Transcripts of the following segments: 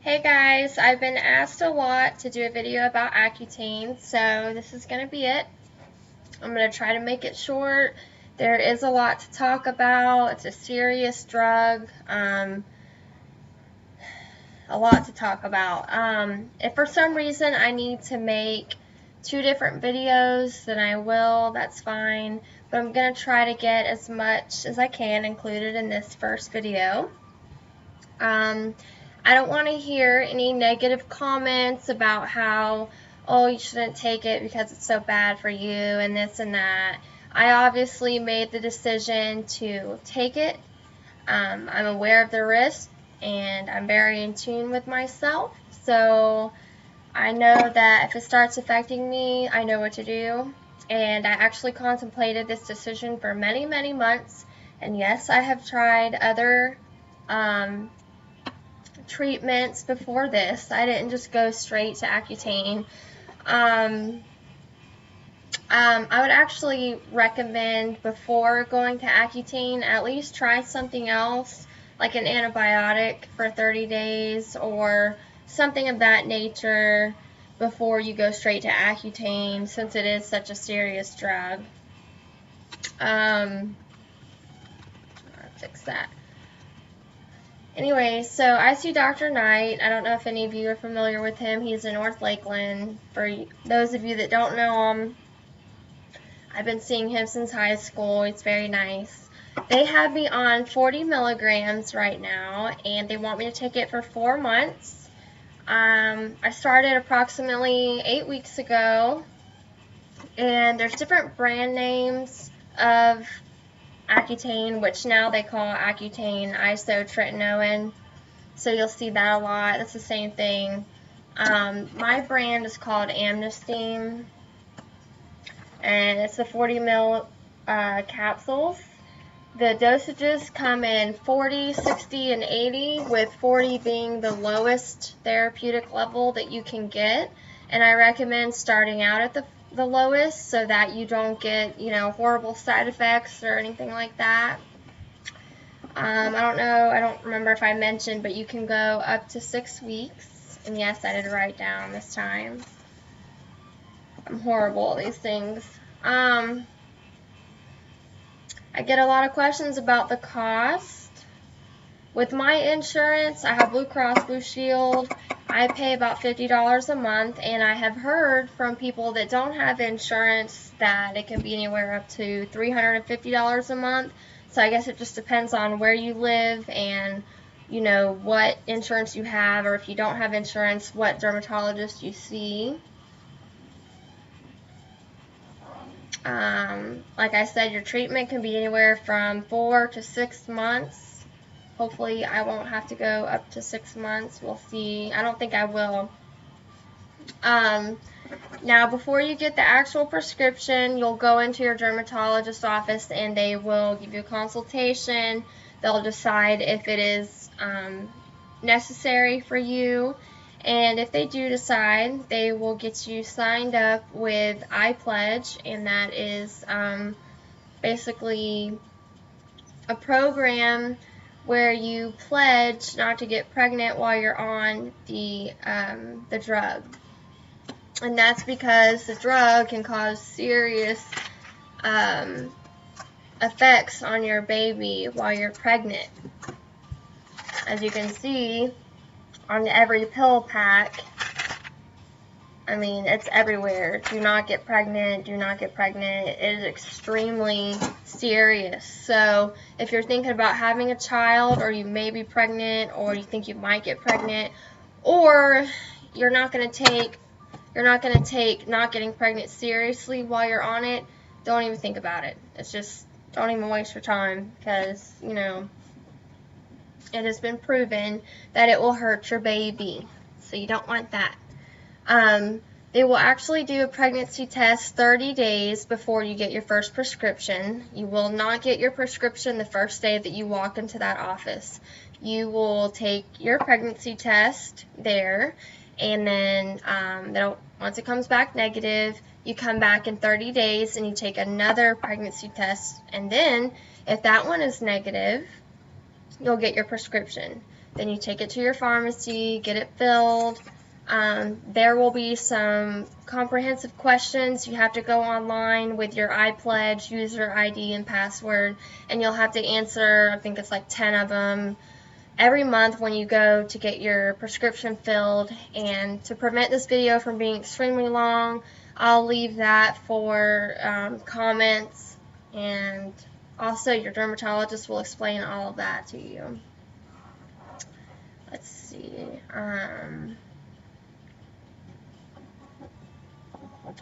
Hey guys, I've been asked a lot to do a video about Accutane, so this is going to be it. I'm going to try to make it short. There is a lot to talk about. It's a serious drug. A lot to talk about. If for some reason I need to make two different videos, then I will. That's fine. But I'm going to try to get as much as I can included in this first video. I don't want to hear any negative comments about how, oh, you shouldn't take it because it's so bad for you and this and that. I obviously made the decision to take it. I'm aware of the risk and I'm very in tune with myself. So I know that if it starts affecting me, I know what to do. And I actually contemplated this decision for many, many months. And yes, I have tried other treatments before this. I didn't just go straight to Accutane. I would actually recommend before going to Accutane at least try something else like an antibiotic for 30 days or something of that nature before you go straight to Accutane, since it is such a serious drug. I'll fix that. Anyway, so I see Dr. Knight. I don't know if any of you are familiar with him. He's in North Lakeland. For those of you that don't know him, I've been seeing him since high school. It's very nice. They have me on 40 milligrams right now, and they want me to take it for 4 months. I started approximately 8 weeks ago, and there's different brand names of Accutane, which now they call Accutane Isotretinoin, so you'll see that a lot. That's the same thing. My brand is called Amnesteem, and it's the 40 ml capsules. The dosages come in 40, 60, and 80, with 40 being the lowest therapeutic level that you can get, and I recommend starting out at the lowest so that you don't get, horrible side effects or anything like that. I don't remember if I mentioned, but you can go up to 6 weeks. And yes, I did write down this time. I'm horrible at these things. I get a lot of questions about the cost. With my insurance, I have Blue Cross Blue Shield. I pay about $50 a month, and I have heard from people that don't have insurance that it can be anywhere up to $350 a month. So I guess it just depends on where you live and, what insurance you have, or if you don't have insurance, what dermatologist you see. Like I said, your treatment can be anywhere from 4 to 6 months. Hopefully I won't have to go up to 6 months. We'll see. I don't think I will. Now, before you get the actual prescription, you'll go into your dermatologist's office and they will give you a consultation. They'll decide if it is necessary for you. And if they do decide, they will get you signed up with iPledge, and that is basically a program where you pledge not to get pregnant while you're on the drug. And that's because the drug can cause serious effects on your baby while you're pregnant. As you can see on every pill pack, I mean, it's everywhere. Do not get pregnant, do not get pregnant. It is extremely serious. So if you're thinking about having a child, or you may be pregnant, or you think you might get pregnant, or you're not going to take not getting pregnant seriously while you're on it, don't even think about it. It's just, don't even waste your time, because, it has been proven that it will hurt your baby. So you don't want that. They will actually do a pregnancy test 30 days before you get your first prescription. You will not get your prescription the first day that you walk into that office. You will take your pregnancy test there, and then once it comes back negative, you come back in 30 days and you take another pregnancy test, and then if that one is negative, you'll get your prescription. Then you take it to your pharmacy, get it filled. There will be some comprehensive questions. You have to go online with your iPledge, user ID, and password, and you'll have to answer, I think it's like 10 of them, every month when you go to get your prescription filled. And to prevent this video from being extremely long, I'll leave that for comments, and also your dermatologist will explain all of that to you. Let's see.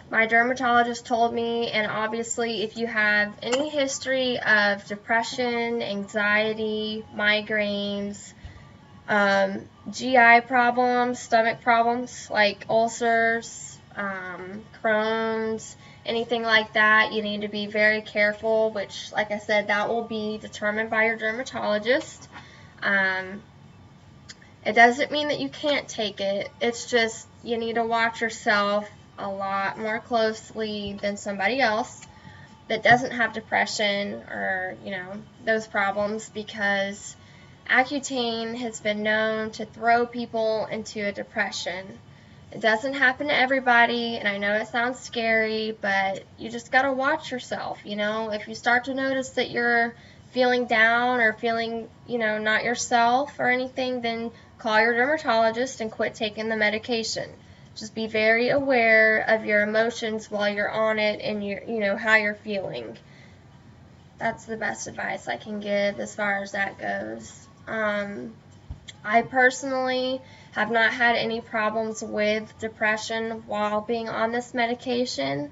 My dermatologist told me, and obviously if you have any history of depression, anxiety, migraines, GI problems, stomach problems like ulcers, Crohn's, anything like that, you need to be very careful, which, like I said, that will be determined by your dermatologist. It doesn't mean that you can't take it. It's just you need to watch yourself a lot more closely than somebody else that doesn't have depression or, you know, those problems, because Accutane has been known to throw people into a depression. It doesn't happen to everybody, and I know it sounds scary, but you just gotta watch yourself, you know. If you start to notice that you're feeling down or feeling, you know, not yourself or anything, then call your dermatologist and quit taking the medication. Just be very aware of your emotions while you're on it and your, you know, how you're feeling. That's the best advice I can give as far as that goes. I personally have not had any problems with depression while being on this medication.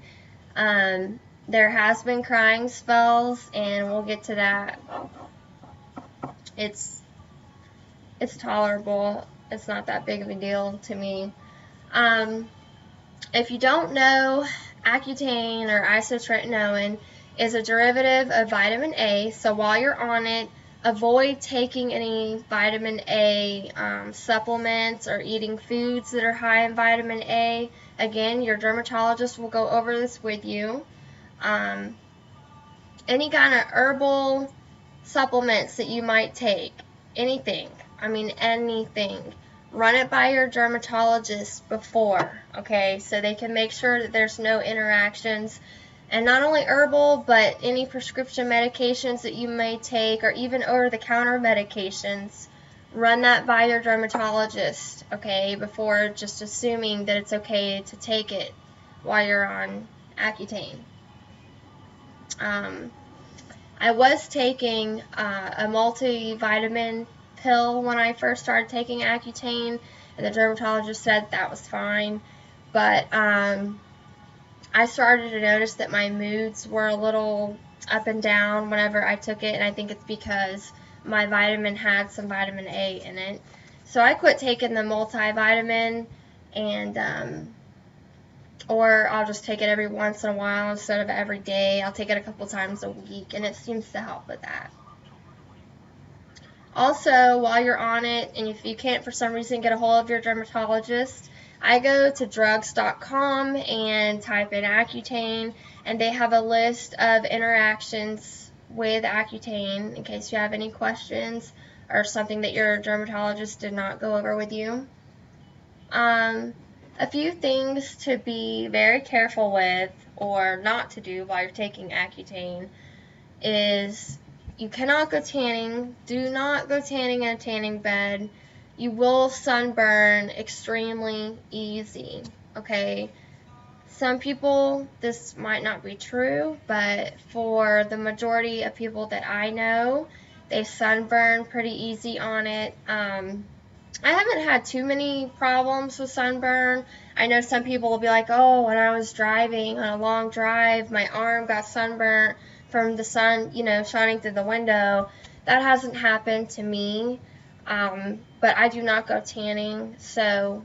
There has been crying spells, and we'll get to that. It's tolerable. It's not that big of a deal to me. If you don't know, Accutane or Isotretinoin is a derivative of vitamin A, so while you're on it, avoid taking any vitamin A supplements or eating foods that are high in vitamin A. Again, your dermatologist will go over this with you. Any kind of herbal supplements that you might take, anything, I mean anything, run it by your dermatologist before, okay, so they can make sure that there's no interactions. And not only herbal, but any prescription medications that you may take, or even over-the-counter medications, run that by your dermatologist, okay, before just assuming that it's okay to take it while you're on Accutane. I was taking a multivitamin pill when I first started taking Accutane, and the dermatologist said that was fine, but I started to notice that my moods were a little up and down whenever I took it, and I think it's because my vitamin had some vitamin A in it. So I quit taking the multivitamin, and or I'll just take it every once in a while instead of every day. I'll take it a couple times a week, and it seems to help with that. Also, while you're on it, and if you can't for some reason get a hold of your dermatologist, I go to drugs.com and type in Accutane, and they have a list of interactions with Accutane in case you have any questions or something that your dermatologist did not go over with you. A few things to be very careful with or not to do while you're taking Accutane is you cannot go tanning. Do not go tanning in a tanning bed. You will sunburn extremely easy, okay? Some people, this might not be true, but for the majority of people that I know, they sunburn pretty easy on it. I haven't had too many problems with sunburn. I know some people will be like, oh, when I was driving on a long drive, my arm got sunburnt from the sun, you know, shining through the window. That hasn't happened to me. But I do not go tanning, so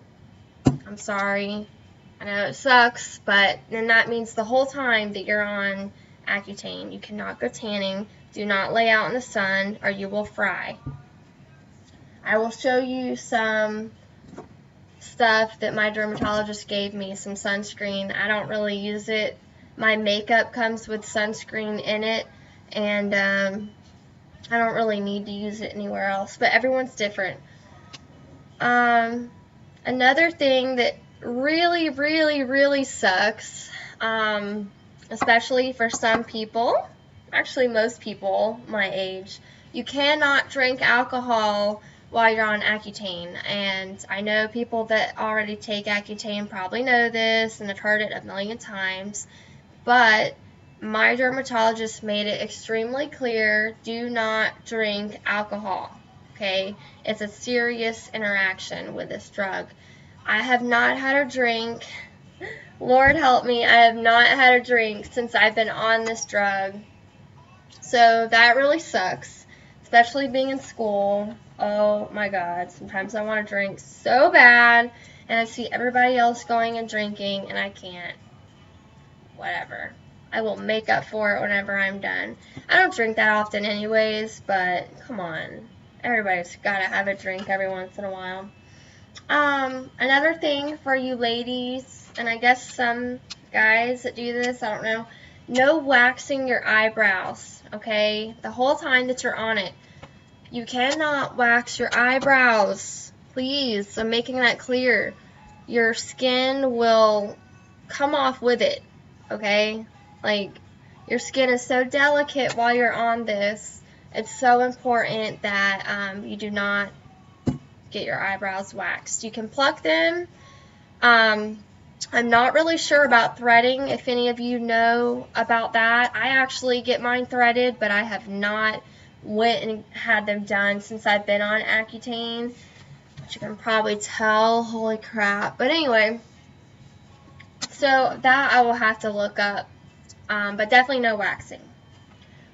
I'm sorry. I know it sucks, but then that means the whole time that you're on Accutane, you cannot go tanning. Do not lay out in the sun or you will fry. I will show you some stuff that my dermatologist gave me, some sunscreen. I don't really use it. My makeup comes with sunscreen in it, and I don't really need to use it anywhere else, but everyone's different. Another thing that really, really, really sucks, especially for some people, actually most people my age, you cannot drink alcohol while you're on Accutane. And I know people that already take Accutane probably know this and have heard it a million times, but my dermatologist made it extremely clear, do not drink alcohol, okay? It's a serious interaction with this drug. I have not had a drink. Lord help me, I have not had a drink since I've been on this drug. So that really sucks, especially being in school. Oh my God, sometimes I want to drink so bad, and I see everybody else going and drinking, and I can't. Whatever. I will make up for it whenever I'm done. I don't drink that often anyways, but come on. Everybody's got to have a drink every once in a while. Another thing for you ladies, and I guess some guys that do this, I don't know, no waxing your eyebrows, okay? The whole time that you're on it. You cannot wax your eyebrows. Please, I'm making that clear. Your skin will come off with it, okay? Like, your skin is so delicate while you're on this. It's so important that you do not get your eyebrows waxed. You can pluck them. I'm not really sure about threading, if any of you know about that. I actually get mine threaded, but I have not went and had them done since I've been on Accutane, which you can probably tell. Holy crap. But anyway, so that I will have to look up, but definitely no waxing.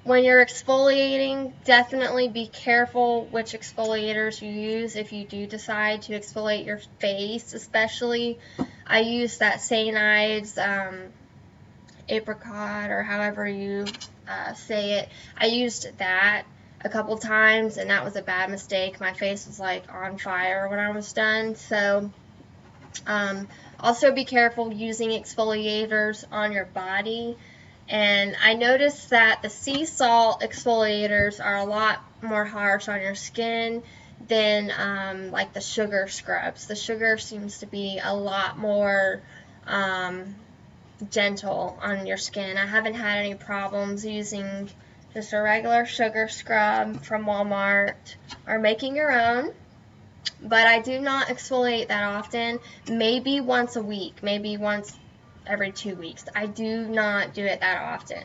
When you're exfoliating, definitely be careful which exfoliators you use if you do decide to exfoliate your face, especially. I use that Saintide's apricot, or however you say it. I used that a couple times, and that was a bad mistake. My face was like on fire when I was done. So also be careful using exfoliators on your body. And I noticed that the sea salt exfoliators are a lot more harsh on your skin than like the sugar scrubs. The sugar seems to be a lot more gentle on your skin. I haven't had any problems using just a regular sugar scrub from Walmart or making your own. But I do not exfoliate that often. Maybe once a week, maybe once every 2 weeks. I do not do it that often,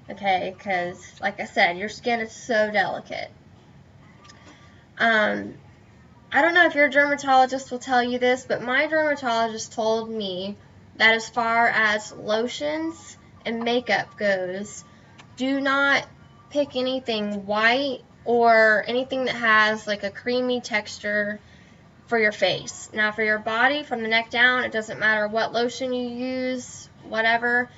okay, because like I said, your skin is so delicate. I don't know if your dermatologist will tell you this, but my dermatologist told me that as far as lotions and makeup goes, do not pick anything white or anything that has like a creamy texture for your face. Now for your body, from the neck down, it doesn't matter what lotion you use, whatever,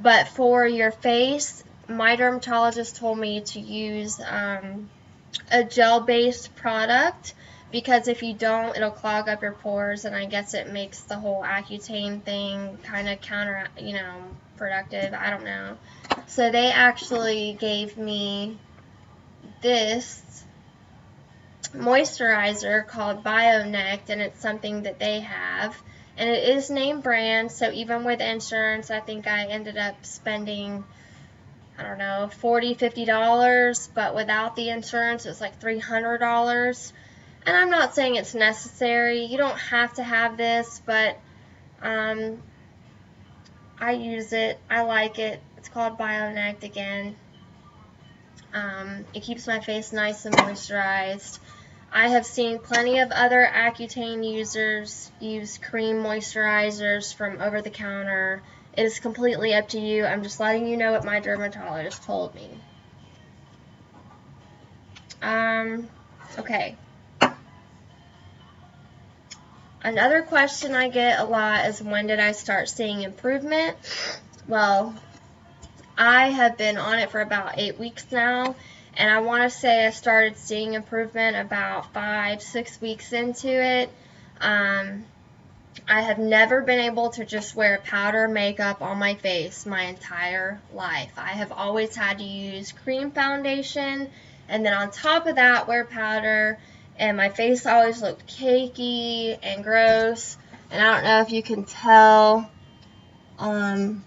but for your face, my dermatologist told me to use a gel-based product, because if you don't, it'll clog up your pores, and I guess it makes the whole Accutane thing kind of productive. I don't know. So they actually gave me this moisturizer called BioNect, and it's something that they have, and it is name brand, so even with insurance, I think I ended up spending, I don't know, $40–50, but without the insurance, it's like $300, and I'm not saying it's necessary. You don't have to have this, but I use it. I like it. It's called BioNect again. It keeps my face nice and moisturized. I have seen plenty of other Accutane users use cream moisturizers from over the counter. It is completely up to you. I'm just letting you know what my dermatologist told me. Okay. Another question I get a lot is, when did I start seeing improvement? Well, I have been on it for about 8 weeks now, and I want to say I started seeing improvement about 5–6 weeks into it. I have never been able to just wear powder makeup on my face my entire life. I have always had to use cream foundation, and then on top of that wear powder, and my face always looked cakey and gross. And I don't know if you can tell on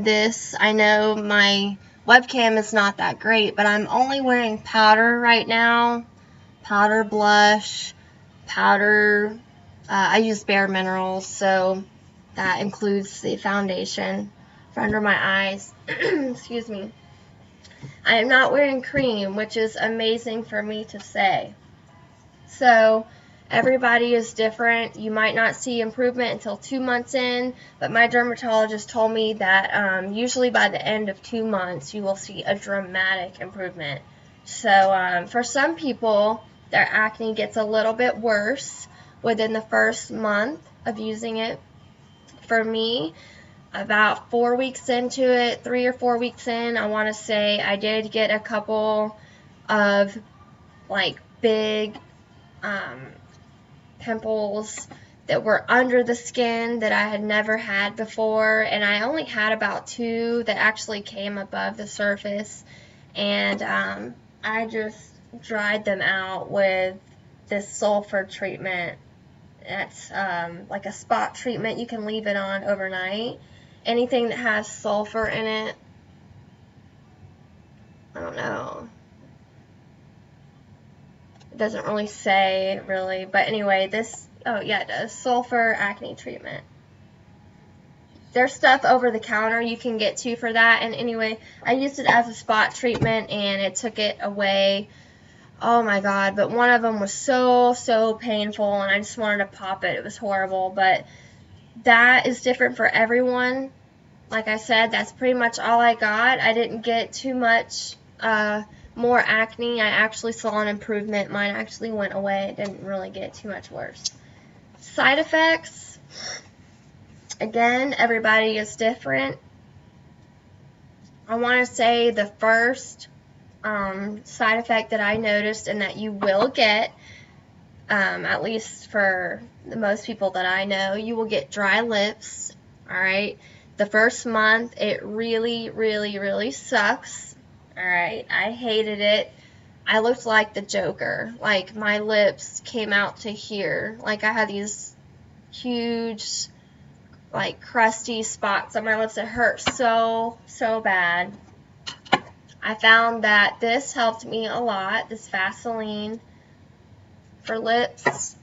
this. I know my webcam is not that great, but I'm only wearing powder right now. Powder, blush, powder. I use Bare Minerals, so that includes the foundation for under my eyes. Excuse me. I am not wearing cream, which is amazing for me to say. So everybody is different. You might not see improvement until 2 months in, but my dermatologist told me that usually by the end of 2 months you will see a dramatic improvement. So for some people, their acne gets a little bit worse within the first month of using it. For me, about 4 weeks into it, 3 or 4 weeks in, I want to say I did get a couple of like big pimples that were under the skin that I had never had before, and I only had about 2 that actually came above the surface, and I just dried them out with this sulfur treatment. That's like a spot treatment. You can leave it on overnight. Anything that has sulfur in it, I don't know. It doesn't really say, really. But anyway, this, oh yeah, it does. Sulfur acne treatment. There's stuff over the counter you can get too for that. And anyway, I used it as a spot treatment and it took it away. Oh my god, but one of them was so painful and I just wanted to pop it. It was horrible, but that is different for everyone. Like I said, that's pretty much all I got. I didn't get too much more acne. I actually saw an improvement. Mine actually went away. It didn't really get too much worse. Side effects, again, everybody is different. I want to say the first side effect that I noticed and that you will get, at least for the most people that I know, you will get dry lips. Alright, the first month it really sucks. Alright, I hated it. I looked like the Joker. Like my lips came out to here. Like I had these huge like crusty spots on my lips that hurt so bad. I found that this helped me a lot, this Vaseline for lips.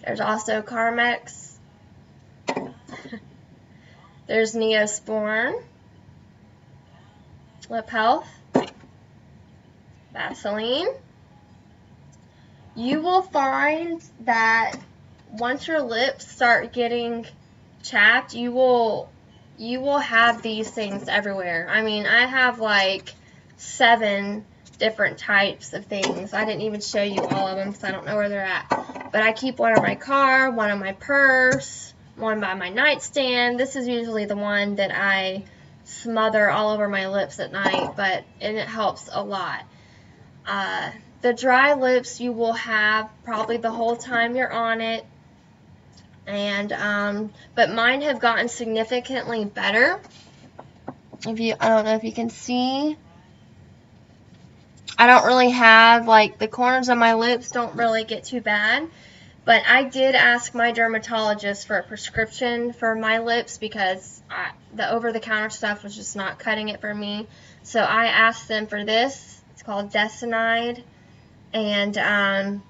There's also Carmex. There's Neosporin, Lip Health, Vaseline. You will find that once your lips start getting chapped, you will have these things everywhere. I mean, I have like 7 different types of things. I didn't even show you all of them because I don't know where they're at. But I keep one in my car, one in my purse, one by my nightstand. This is usually the one that I smother all over my lips at night, and it helps a lot. The dry lips you will have probably the whole time you're on it. And but mine have gotten significantly better. I don't know if you can see. I don't really have, like, the corners of my lips don't really get too bad. But I did ask my dermatologist for a prescription for my lips because the over-the-counter stuff was just not cutting it for me. So I asked them for this. It's called Desinide. And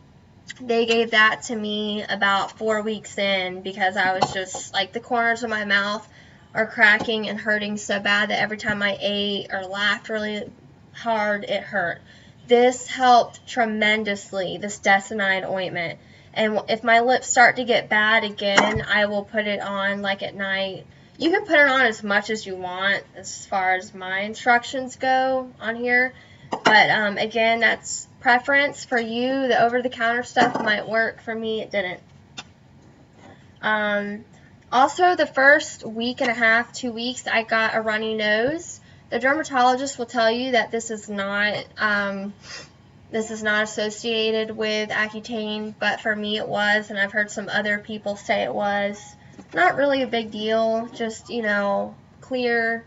they gave that to me about 4 weeks in because I was just, like, the corners of my mouth are cracking and hurting so bad that every time I ate or laughed really hard, it hurt. This helped tremendously, this Desinide ointment. And if my lips start to get bad again, I will put it on, like, at night. You can put it on as much as you want as far as my instructions go on here. But, again, that's preference for you. The over-the-counter stuff might work. For me, it didn't. Also, the first week and a half, 2 weeks, I got a runny nose. The dermatologist will tell you that this is not associated with Accutane, but for me it was, and I've heard some other people say it was. Not really a big deal, just, you know, clear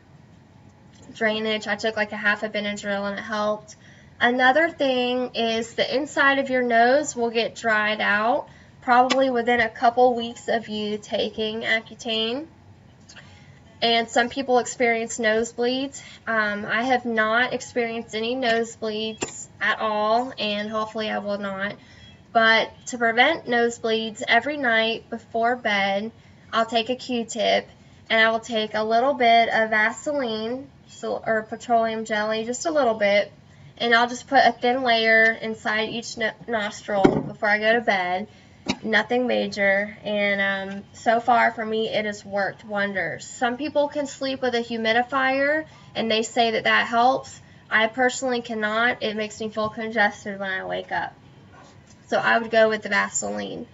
drainage. I took like a half a Benadryl and it helped. Another thing is the inside of your nose will get dried out probably within a couple weeks of you taking Accutane. And some people experience nosebleeds. I have not experienced any nosebleeds at all, and hopefully I will not. But to prevent nosebleeds, every night before bed, I'll take a Q-tip, and I will take a little bit of Vaseline or petroleum jelly, just a little bit, and I'll just put a thin layer inside each nostril before I go to bed. Nothing major, and so far for me it has worked wonders. Some people can sleep with a humidifier and they say that that helps. I personally cannot. It makes me feel congested when I wake up. So I would go with the Vaseline.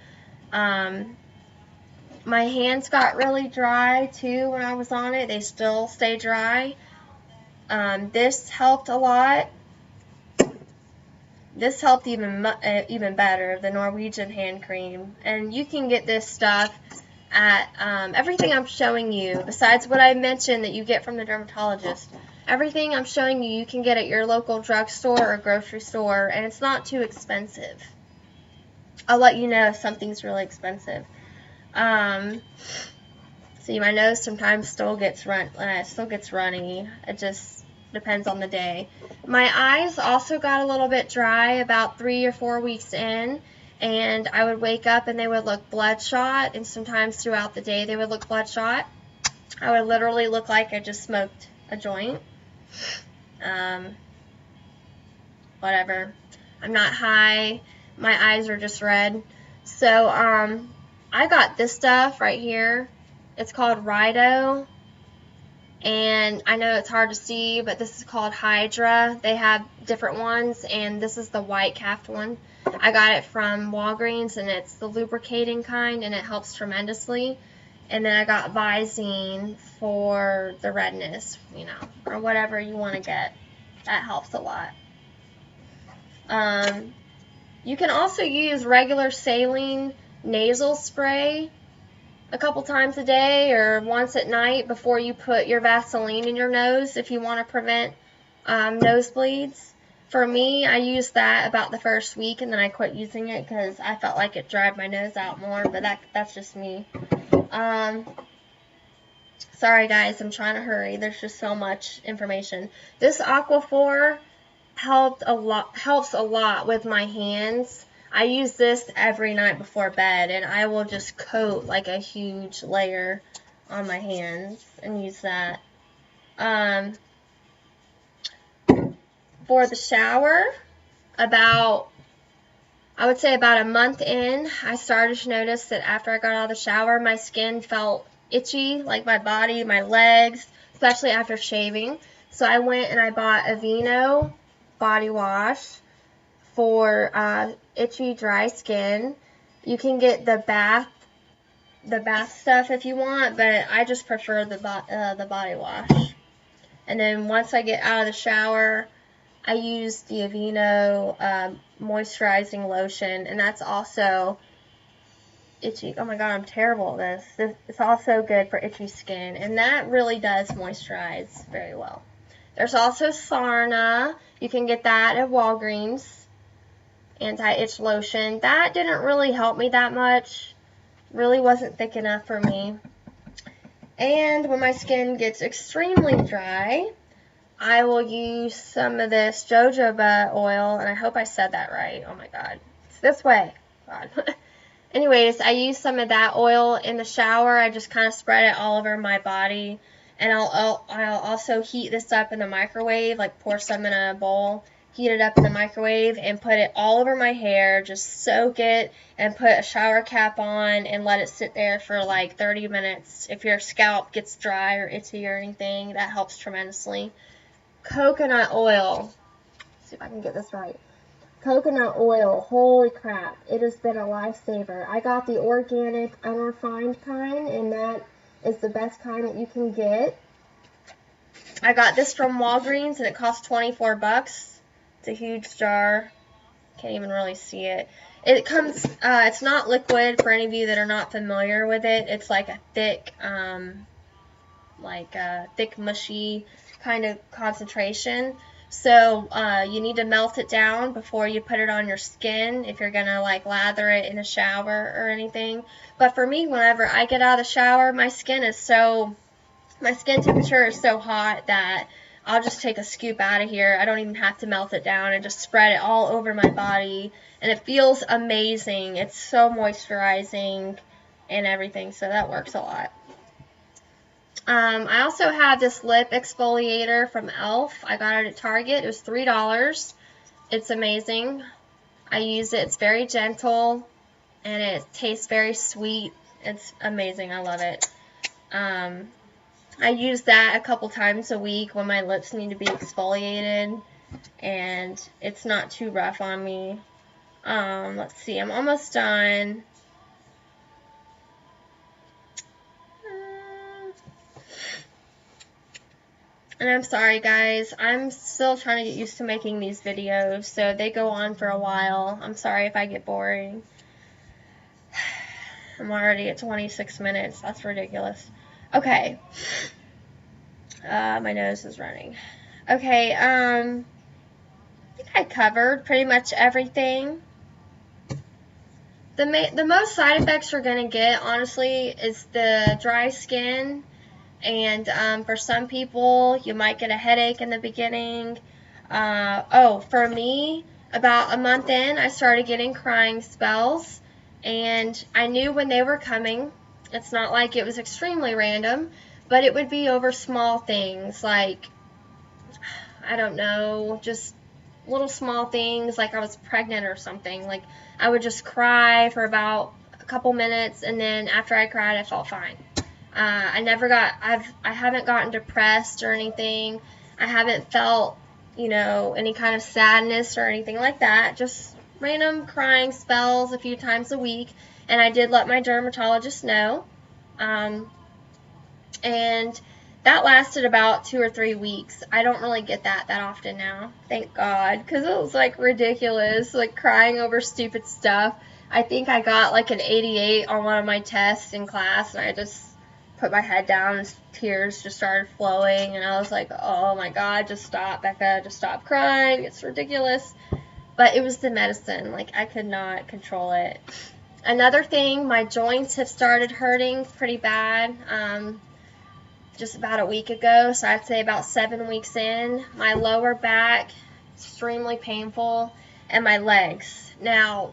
My hands got really dry too when I was on it. They still stay dry. This helped a lot. This helped even better, the Norwegian hand cream. And you can get this stuff at everything I'm showing you, besides what I mentioned that you get from the dermatologist. Everything I'm showing you, you can get at your local drugstore or grocery store, and it's not too expensive. I'll let you know if something's really expensive. See, my nose sometimes still gets runny. It just depends on the day. My eyes also got a little bit dry about 3 or 4 weeks in, and I would wake up and they would look bloodshot, and sometimes throughout the day they would look bloodshot. I would literally look like I just smoked a joint. Whatever. I'm not high. My eyes are just red. So, I got this stuff right here. It's called Rido. And I know it's hard to see, but this is called Hydra. They have different ones, and this is the white capped one. I got it from Walgreens, and it's the lubricating kind, and it helps tremendously. And then I got Visine for the redness, you know, or whatever you want to get. That helps a lot. You can also use regular saline nasal spray a couple times a day or once at night before you put your Vaseline in your nose if you want to prevent nosebleeds. For me, I used that about the first week, and then I quit using it because I felt like it dried my nose out more, but that's just me. Sorry guys, I'm trying to hurry. There's just so much information. This Aquaphor helps a lot with my hands. I use this every night before bed, and I will just coat like a huge layer on my hands and use that. For the shower, I would say about a month in, I started to notice that after I got out of the shower, my skin felt itchy, like my body, my legs, especially after shaving. So I went and I bought Aveeno body wash for itchy, dry skin. You can get the bath stuff if you want, but I just prefer the body wash. And then once I get out of the shower, I use the Aveeno moisturizing lotion, and that's also itchy. Oh my god, I'm terrible at this. It's also good for itchy skin, and that really does moisturize very well. There's also Sarna. You can get that at Walgreens. Anti-itch lotion. That didn't really help me that much. Really wasn't thick enough for me. And when my skin gets extremely dry, I will use some of this jojoba oil, and I hope I said that right. Oh my god. It's this way. God. Anyways, I use some of that oil in the shower. I just kind of spread it all over my body. And I'll also heat this up in the microwave, like pour some in a bowl, heat it up in the microwave, and put it all over my hair. Just soak it and put a shower cap on and let it sit there for like 30 minutes. If your scalp gets dry or itchy or anything, that helps tremendously. Coconut oil. Let's see if I can get this right. Coconut oil, holy crap, it has been a lifesaver. I got the organic, unrefined kind, and that is the best kind that you can get. I got this from Walgreens, and it cost 24 bucks. It's a huge jar. Can't even really see it. It comes, it's not liquid for any of you that are not familiar with it. It's like a thick, thick mushy kind of concentration. So you need to melt it down before you put it on your skin if you're gonna like lather it in a shower or anything. But for me, whenever I get out of the shower, my skin temperature is so hot that I'll just take a scoop out of here. I don't even have to melt it down and just spread it all over my body. And it feels amazing. It's so moisturizing and everything, so that works a lot. I also have this lip exfoliator from e.l.f. I got it at Target. It was $3. It's amazing. I use it. It's very gentle, and it tastes very sweet. It's amazing. I love it. I use that a couple times a week when my lips need to be exfoliated, and it's not too rough on me. Let's see. I'm almost done. And I'm sorry, guys. I'm still trying to get used to making these videos, so they go on for a while. I'm sorry if I get boring. I'm already at 26 minutes. That's ridiculous. Okay. My nose is running. Okay, I think I covered pretty much everything. The most side effects you're going to get, honestly, is the dry skin. And for some people, you might get a headache in the beginning. For me, about a month in, I started getting crying spells. And I knew when they were coming. It's not like it was extremely random, but it would be over small things like, I don't know, just little small things like I was pregnant or something. Like I would just cry for about a couple minutes, and then after I cried, I felt fine. I haven't gotten depressed or anything. I haven't felt, any kind of sadness or anything like that. Just random crying spells a few times a week. And I did let my dermatologist know. And that lasted about 2 or 3 weeks. I don't really get that often now. Thank God. Because it was like ridiculous. Like crying over stupid stuff. I think I got like an 88 on one of my tests in class. And I just put my head down and tears just started flowing, and I was like, oh my God, just stop, Becca, just stop crying, it's ridiculous. But it was the medicine, like I could not control it. Another thing, my joints have started hurting pretty bad, just about a week ago, so I'd say about 7 weeks in. My lower back, extremely painful, and my legs. Now,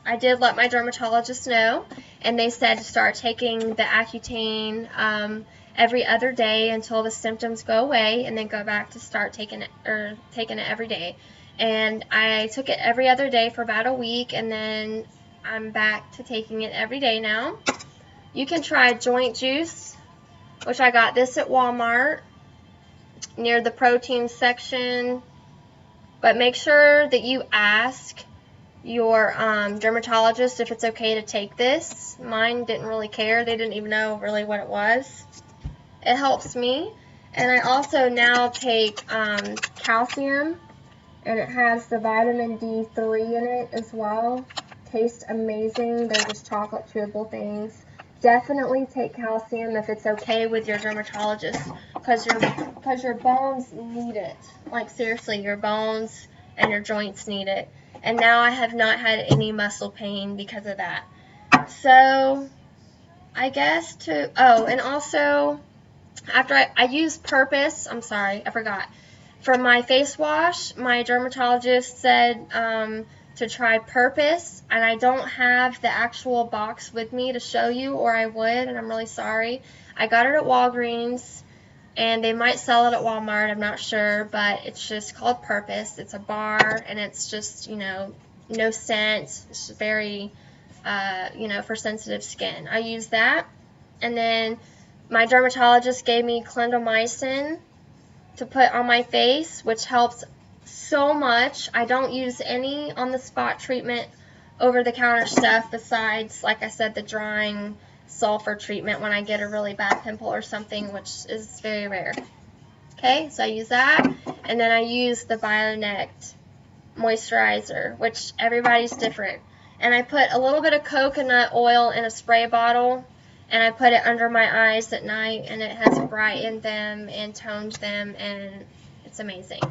I did let my dermatologist know, and they said to start taking the Accutane every other day until the symptoms go away, and then go back to start taking it every day. And I took it every other day for about a week, and then I'm back to taking it every day now. You can try joint juice, which I got this at Walmart near the protein section, but make sure that you ask your dermatologist if it's okay to take this. Mine didn't really care. They didn't even know really what it was. It helps me. And I also now take calcium, and it has the vitamin D3 in it as well. Tastes amazing. They're just chocolate chewable things. Definitely take calcium if it's okay with your dermatologist, because your bones need it. Like seriously, your bones and your joints need it. And now I have not had any muscle pain because of that. So, I guess and also, after I use Purpose, I'm sorry, I forgot. For my face wash, my dermatologist said to try Purpose, and I don't have the actual box with me to show you, or I would, and I'm really sorry. I got it at Walgreens. And they might sell it at Walmart, I'm not sure, but it's just called Purpose. It's a bar, and it's just, no scent. It's very, for sensitive skin. I use that. And then my dermatologist gave me clindamycin to put on my face, which helps so much. I don't use any on-the-spot treatment, over-the-counter stuff besides, like I said, the drying sulfur treatment when I get a really bad pimple or something, which is very rare. Okay, so I use that, and then I use the BioNect moisturizer, which everybody's different. And I put a little bit of coconut oil in a spray bottle, and I put it under my eyes at night, and it has brightened them and toned them, and it's amazing.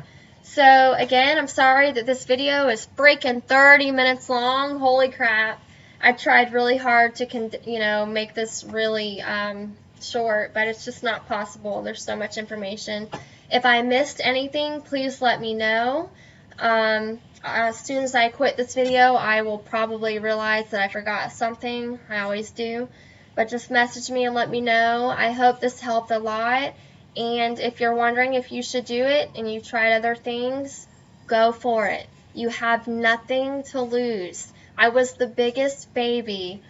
So again, I'm sorry that this video is freaking 30 minutes long. Holy crap. I tried really hard to, make this really short, but it's just not possible. There's so much information. If I missed anything, please let me know. As soon as I quit this video, I will probably realize that I forgot something. I always do. But just message me and let me know. I hope this helped a lot. And if you're wondering if you should do it and you've tried other things, go for it. You have nothing to lose. I was the biggest baby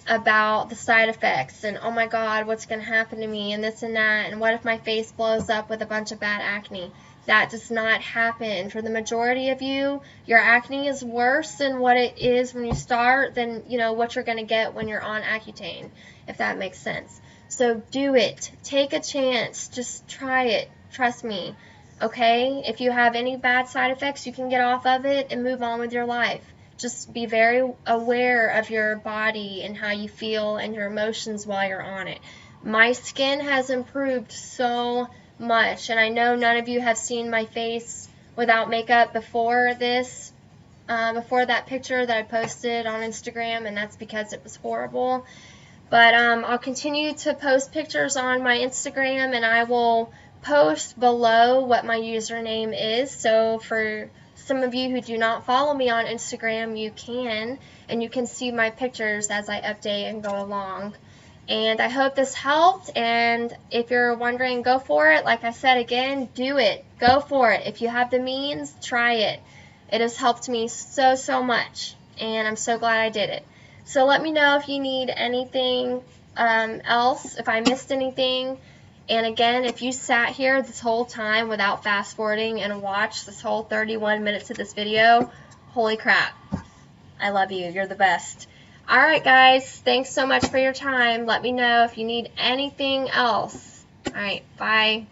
about the side effects and, oh my God, what's going to happen to me and this and that, and what if my face blows up with a bunch of bad acne. That does not happen. For the majority of you, your acne is worse than what it is when you start than, what you're going to get when you're on Accutane, if that makes sense. So do it. Take a chance. Just try it. Trust me. Okay? If you have any bad side effects, you can get off of it and move on with your life. Just be very aware of your body and how you feel and your emotions while you're on it. My skin has improved so much, and I know none of you have seen my face without makeup before this, before that picture that I posted on Instagram, and that's because it was horrible. But I'll continue to post pictures on my Instagram, and I will post below what my username is. So for some of you who do not follow me on Instagram, you can, and you can see my pictures as I update and go along. And I hope this helped, and if you're wondering, go for it. Like I said again, do it. Go for it. If you have the means, try it. It has helped me so, so much, and I'm so glad I did it. So let me know if you need anything else, if I missed anything. And again, if you sat here this whole time without fast forwarding and watched this whole 31 minutes of this video, holy crap. I love you. You're the best. Alright guys, thanks so much for your time. Let me know if you need anything else. Alright, bye.